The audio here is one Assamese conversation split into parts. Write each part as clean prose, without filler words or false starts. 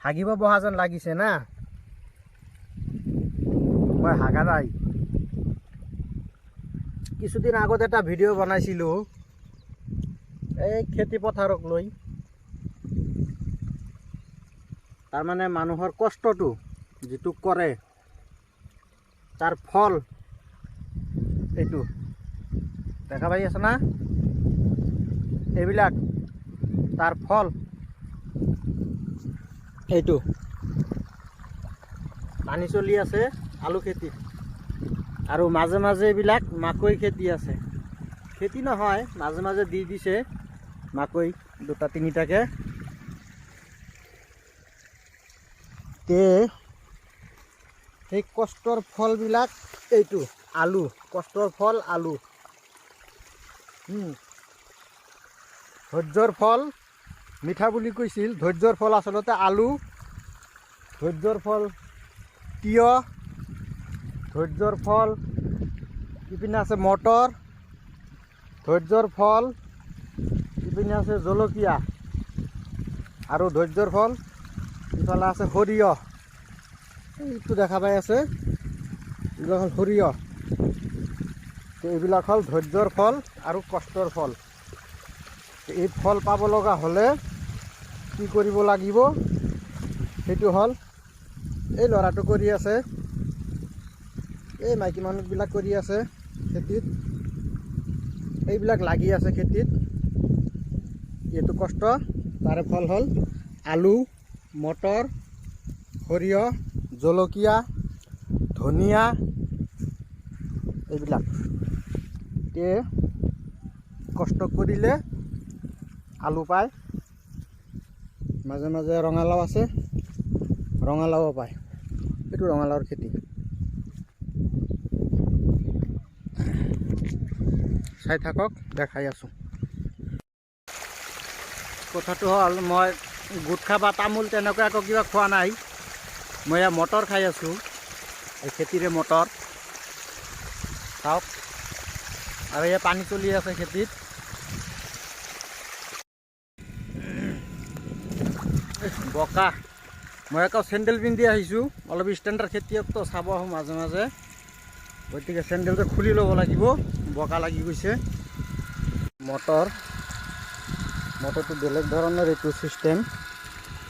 হাগিব বহা যেন লাগিছে না মই হাগা নাই কিছুদিন আগত এটা ভিডিঅ' বনাইছিলোঁ এই খেতি পথাৰক লৈ তাৰমানে মানুহৰ কষ্টটো যিটো কৰে তাৰ ফল এইটো দেখা পাই আছে না এইবিলাক তাৰ ফল এইটো পানী চলি আছে আলু খেতিত আৰু মাজে মাজে এইবিলাক মাকৈ খেতি আছে খেতি নহয় মাজে মাজে দি দিছে মাকৈ দুটা তিনিটাকে তে সেই কষ্টৰ ফলবিলাক এইটো আলু কষ্টৰ ফল আলু ধৈৰ্যৰ ফল মিঠা বুলি কৈছিল ধৈৰ্যৰ ফল আচলতে আলু ধৈৰ্যৰ ফল তিয়হ ধৈৰ্যৰ ফল ইপিনে আছে মটৰ ধৈৰ্যৰ ফল ইপিনে আছে জলকীয়া আৰু ধৈৰ্যৰ ফল ইফালে আছে সৰিয়হ এইটো দেখা পাই আছে এইবিলাক হ'ল সৰিয়হ এইবিলাক হ'ল ধৈৰ্যৰ ফল আৰু কষ্টৰ ফল এই ফল পাব লগা হ'লে কি কৰিব লাগিব সেইটো হ'ল এই ল'ৰাটো কৰি আছে এই মাইকী মানুহবিলাক কৰি আছে খেতিত এইবিলাক লাগি আছে খেতিত এইটো কষ্ট তাৰে ফল হ'ল আলু মটৰ সৰিয়হ জলকীয়া ধনিয়া এইবিলাক তে কষ্ট কৰিলে আলু পায় মাজে মাজে ৰঙালাও আছে ৰঙালাও পায় এইটো ৰঙালাওৰ খেতি চাই থাকক দেখাই আছোঁ কথাটো হ'ল মই গুটখা বা তামোল তেনেকুৱা একো কিবা খোৱা নাই মই এয়া মটৰ খাই আছোঁ এই খেতিৰে মটৰ চাওক আৰু এয়া পানী চলি আছে খেতিত বোকা মই আকৌ চেণ্ডেল পিন্ধি আহিছোঁ অলপ ষ্টেণ্ডাৰ্ড খেতিয়কতো চাব আহোঁ মাজে মাজে গতিকে চেণ্ডেলটো খুলি ল'ব লাগিব বোকা লাগি গৈছে মটৰটো বেলেগ ধৰণৰ এইটো চিষ্টেম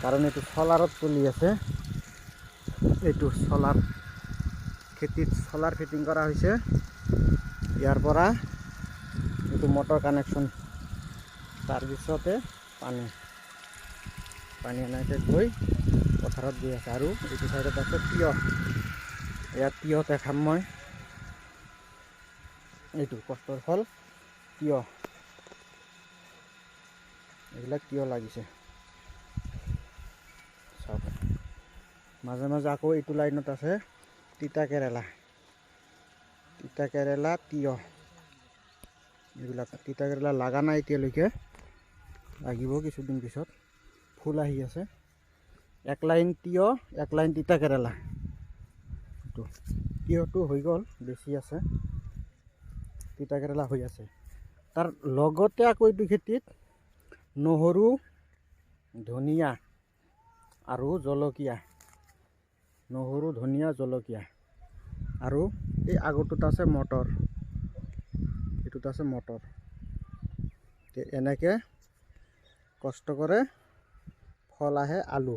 কাৰণ এইটো চলাৰত চলি আছে এইটো চলাৰ খেতিত চলাৰ ফিটিং কৰা হৈছে ইয়াৰ পৰা এইটো মটৰ কানেকশ্যন তাৰপিছতে পানী এনেকৈ গৈ পথাৰত গৈ আছে আৰু এইটো চাইডত আছে তিয়হ ইয়াত তিয়হ দেখাম মই এইটো কষ্টৰ ফল তিয়হ এইবিলাক তিয়হ লাগিছে চাওক মাজে মাজে আকৌ এইটো লাইনত আছে তিতা কেৰেলা তিয়হ এইবিলাক তিতা কেৰেলা লগা নাই এতিয়ালৈকে লাগিব কিছুদিন পিছত ফুল আহি আছে এক লাইন তিয়হ এক লাইন তিতা কেৰেলা এইটো তিয়হটো হৈ গ'ল বেছি আছে তিতা কেৰেলা হৈ আছে তাৰ লগতে আকৌ এইটো খেতিত নহৰু ধনিয়া আৰু জলকীয়া আৰু এই আগৰটোত আছে মটৰ এইটোত আছে মটৰ এনেকৈ কষ্ট কৰে ফল আহে আলু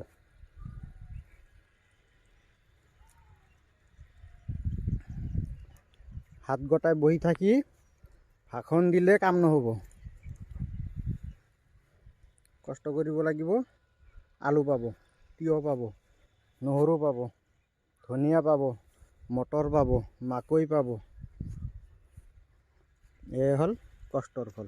হাত গটাই বহি থাকি ভাষণ দিলে কাম নহ'ব কষ্ট কৰিব লাগিব আলু পাব তিয়হ পাব নহৰু পাব ধনিয়া পাব মটৰ পাব মাকৈ পাব এয়ে হ'ল কষ্টৰ ফল